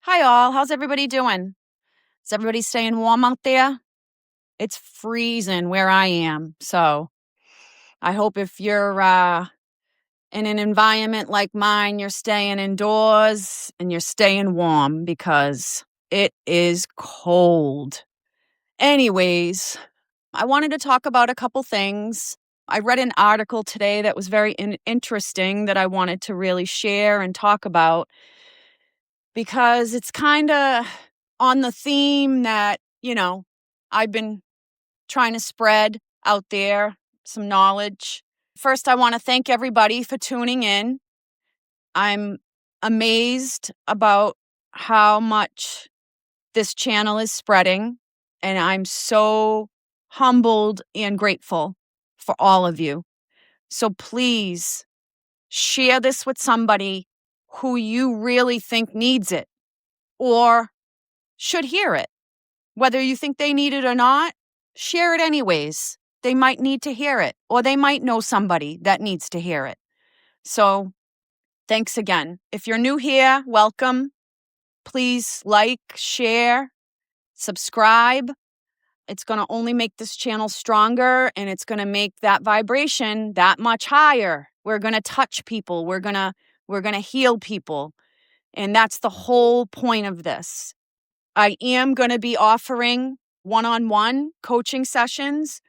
Hi, all. How's everybody doing? Is everybody staying warm out there? It's freezing where I am. So I hope if you're in an environment like mine, you're staying indoors and you're staying warm because it is cold. Anyways, I wanted to talk about a couple things. I read an article today that was very interesting that I wanted to really share and talk about because it's kind of on the theme that, I've been trying to spread out there some knowledge. First, I want to thank everybody for tuning in. I'm amazed about how much this channel is spreading, and I'm so humbled and grateful for all of you. So please share this with somebody who you really think needs it or should hear it. Whether you think they need it or not, share it anyways. They might need to hear it, or they might know somebody that needs to hear it. So thanks again. If you're new here, welcome. Please like, share, subscribe. It's going to only make this channel stronger, and it's going to make that vibration that much higher. We're going to touch people. We're going to heal people. And that's the whole point of this. I am going to be offering one-on-one coaching sessions.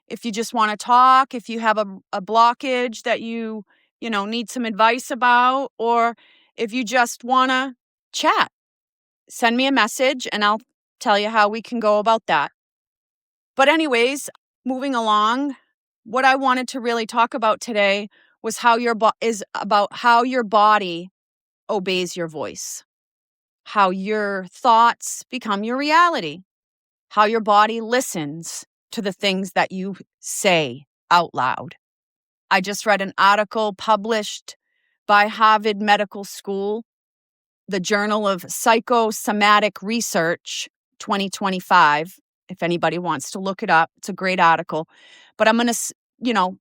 If you just want to talk, if you have a blockage that you need some advice about, or if you just want to chat, send me a message and I'll tell you how we can go about that. But anyways, moving along, what I wanted to really talk about today was how how your body obeys your voice, how your thoughts become your reality, how your body listens to the things that you say out loud. I just read an article published by Harvard Medical School, the Journal of Psychosomatic Research 2025. If anybody wants to look it up, it's a great article. But I'm going to,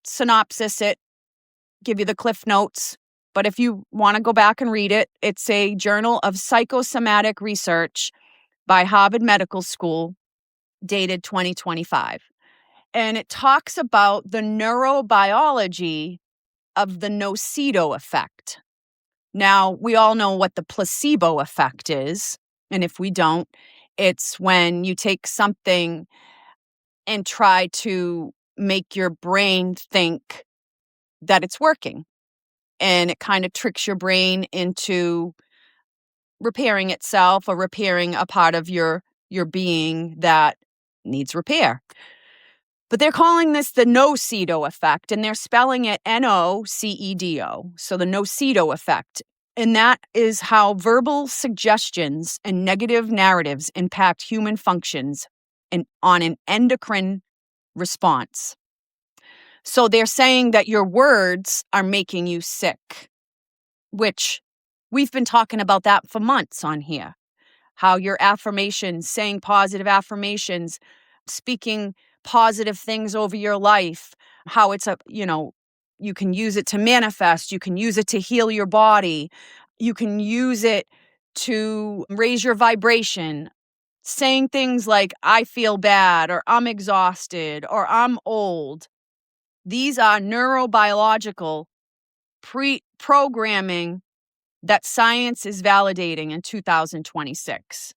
synopsis it, give you the cliff notes. But if you want to go back and read it, it's a Journal of Psychosomatic Research by Harvard Medical School, dated 2025. And it talks about the neurobiology of the nocebo effect. Now, we all know what the placebo effect is. And if we don't, it's when you take something and try to make your brain think that it's working. And it kind of tricks your brain into repairing itself or repairing a part of your being that needs repair. But they're calling this the nocebo effect, and they're spelling it NOCEDO. So the nocebo effect. And that is how verbal suggestions and negative narratives impact human functions on an endocrine response. So they're saying that your words are making you sick, which we've been talking about that for months on here. How your affirmations, saying positive affirmations, speaking positive things over your life, how it's you can use it to manifest, you can use it to heal your body, you can use it to raise your vibration. Saying things like, I feel bad, or I'm exhausted, or I'm old. These are neurobiological programming that science is validating in 2026.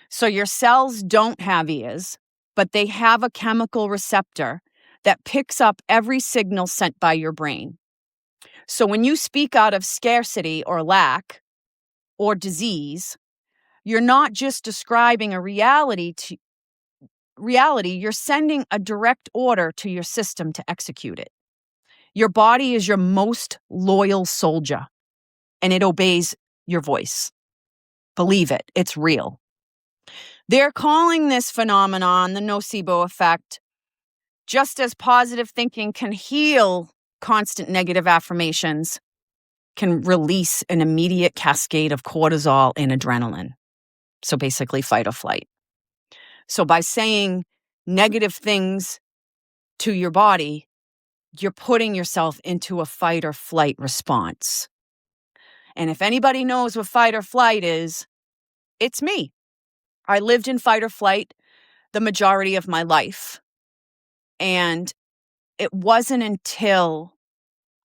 So your cells don't have ears, but they have a chemical receptor that picks up every signal sent by your brain. So when you speak out of scarcity or lack or disease, you're not just describing a reality, you're sending a direct order to your system to execute it. Your body is your most loyal soldier, and it obeys your voice. Believe it, it's real. They're calling this phenomenon the nocebo effect. Just as positive thinking can heal, constant negative affirmations can release an immediate cascade of cortisol and adrenaline. So basically fight or flight. So by saying negative things to your body, you're putting yourself into a fight or flight response. And if anybody knows what fight or flight is, It's me. I lived in fight or flight the majority of my life. And it wasn't until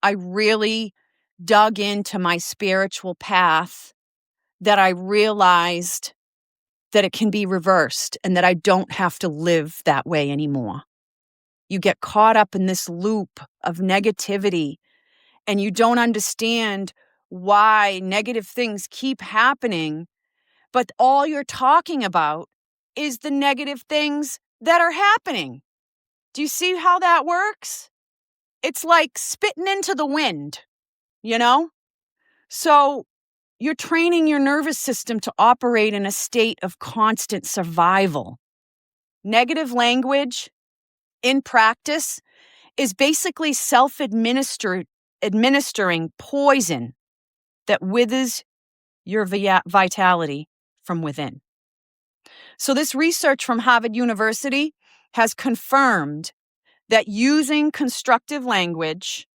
I really dug into my spiritual path that I realized that it can be reversed and that I don't have to live that way anymore. You get caught up in this loop of negativity and you don't understand why negative things keep happening, but all you're talking about is the negative things that are happening. Do you see how that works? It's like spitting into the wind, you know? So you're training your nervous system to operate in a state of constant survival. Negative language in practice is basically administering poison that withers your vitality from within. So this research from Harvard University has confirmed that using constructive language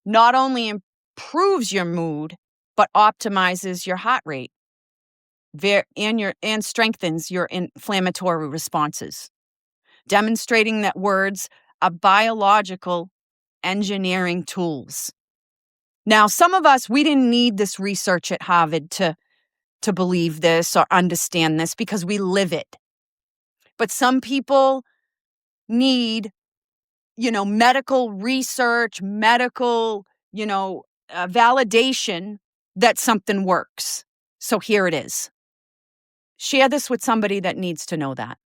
not only improves your mood, but optimizes your heart rate and strengthens your inflammatory responses, demonstrating that words are biological engineering tools. Now, some of us, we didn't need this research at Harvard to believe this or understand this because we live it. But some people need, medical research, medical, validation that something works. So here it is. Share this with somebody that needs to know that.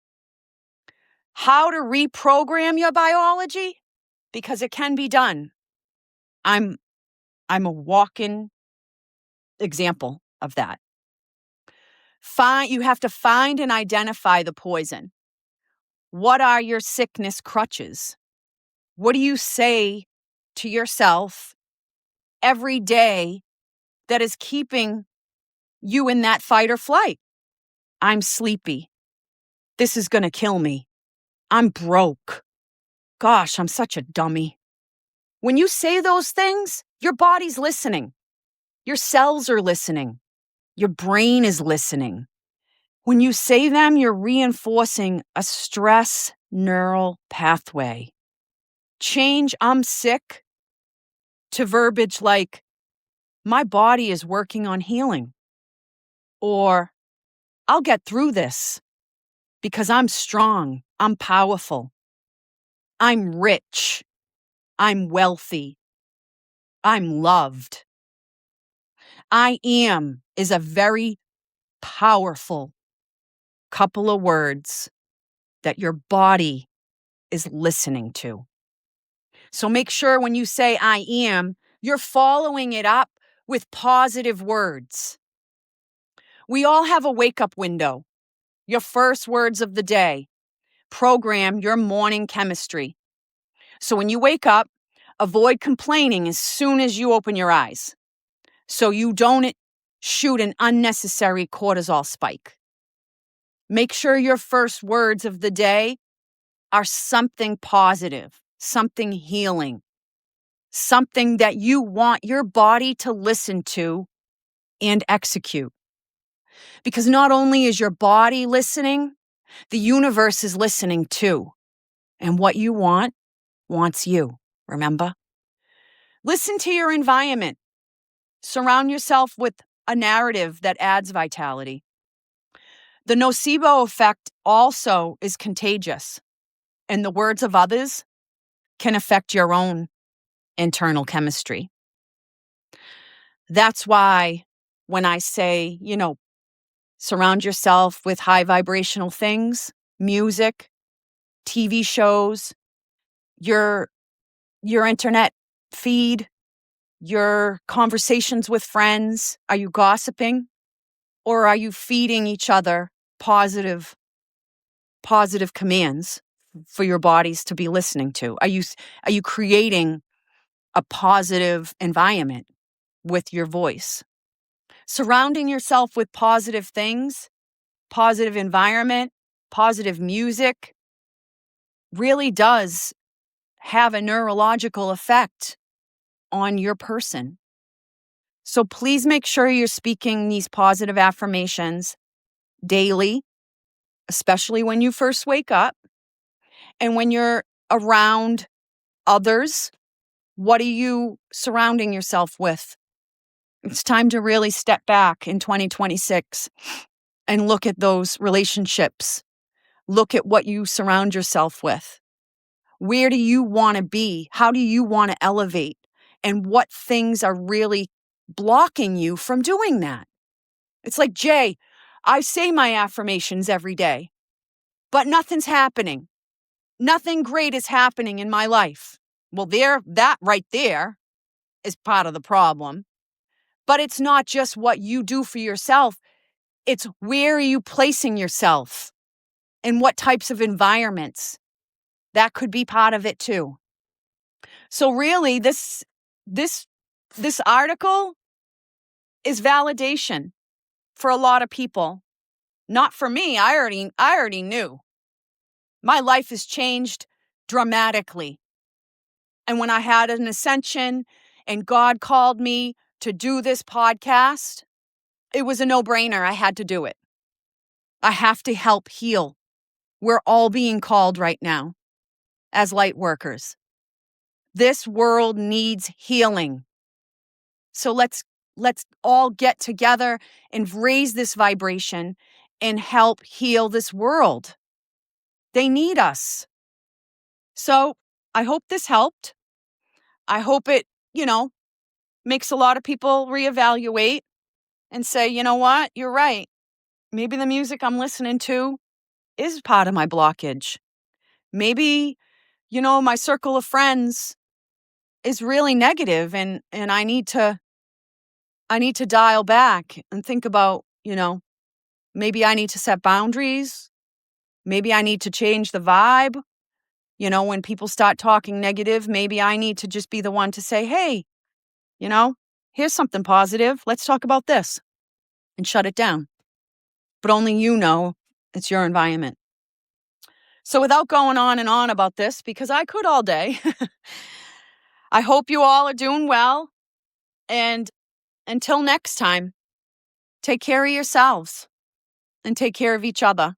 How to reprogram your biology? Because it can be done. I'm a walking example of that. You have to find and identify the poison. What are your sickness crutches? What do you say to yourself every day that is keeping you in that fight or flight? I'm sleepy. This is going to kill me. I'm broke. Gosh, I'm such a dummy. When you say those things, your body's listening. Your cells are listening. Your brain is listening. When you say them, you're reinforcing a stress neural pathway. Change "I'm sick" to verbiage like, "My body is working on healing," or "I'll get through this because I'm strong, I'm powerful, I'm rich, I'm wealthy, I'm loved." "I am" is a very powerful couple of words that your body is listening to. So make sure when you say "I am," you're following it up with positive words. We all have a wake-up window. Your first words of the day program your morning chemistry. So when you wake up, avoid complaining as soon as you open your eyes, so you don't shoot an unnecessary cortisol spike. Make sure your first words of the day are something positive, something healing, something that you want your body to listen to and execute. Because not only is your body listening, the universe is listening too. And what you want wants you, remember? Listen to your environment. Surround yourself with a narrative that adds vitality. The nocebo effect also is contagious, and the words of others can affect your own internal chemistry. That's why when I say, surround yourself with high vibrational things, music, TV shows, your internet feed, your conversations with friends. Are you gossiping? Or are you feeding each other positive commands for your bodies to be listening to? Are you creating a positive environment with your voice? Surrounding yourself with positive things, positive environment, positive music really does have a neurological effect on your person. So please make sure you're speaking these positive affirmations daily, especially when you first wake up and when you're around others. What are you surrounding yourself with? It's time to really step back in 2026 and look at those relationships. Look at what you surround yourself with. Where do you want to be? How do you want to elevate? And what things are really blocking you from doing that? It's like, Jay, I say my affirmations every day, but nothing's happening. Nothing great is happening in my life. Well, that right there is part of the problem. But it's not just what you do for yourself. It's where are you placing yourself and what types of environments. That could be part of it too. So really, this article is validation for a lot of people. Not for me. I already knew. My life has changed dramatically. And when I had an ascension and God called me to do this podcast, it was a no-brainer. I had to do it. I have to help heal. We're all being called right now as light workers. This world needs healing. So let's all get together and raise this vibration and help heal this world. They need us. So I hope this helped. I hope it, makes a lot of people reevaluate and say, you know what, you're right. Maybe the music I'm listening to is part of my blockage. Maybe, my circle of friends is really negative and I need to dial back and think about, maybe I need to set boundaries. Maybe I need to change the vibe. When people start talking negative, maybe I need to just be the one to say, hey, here's something positive. Let's talk about this and shut it down. But only it's your environment. So without going on and on about this, because I could all day, I hope you all are doing well. And until next time, take care of yourselves and take care of each other.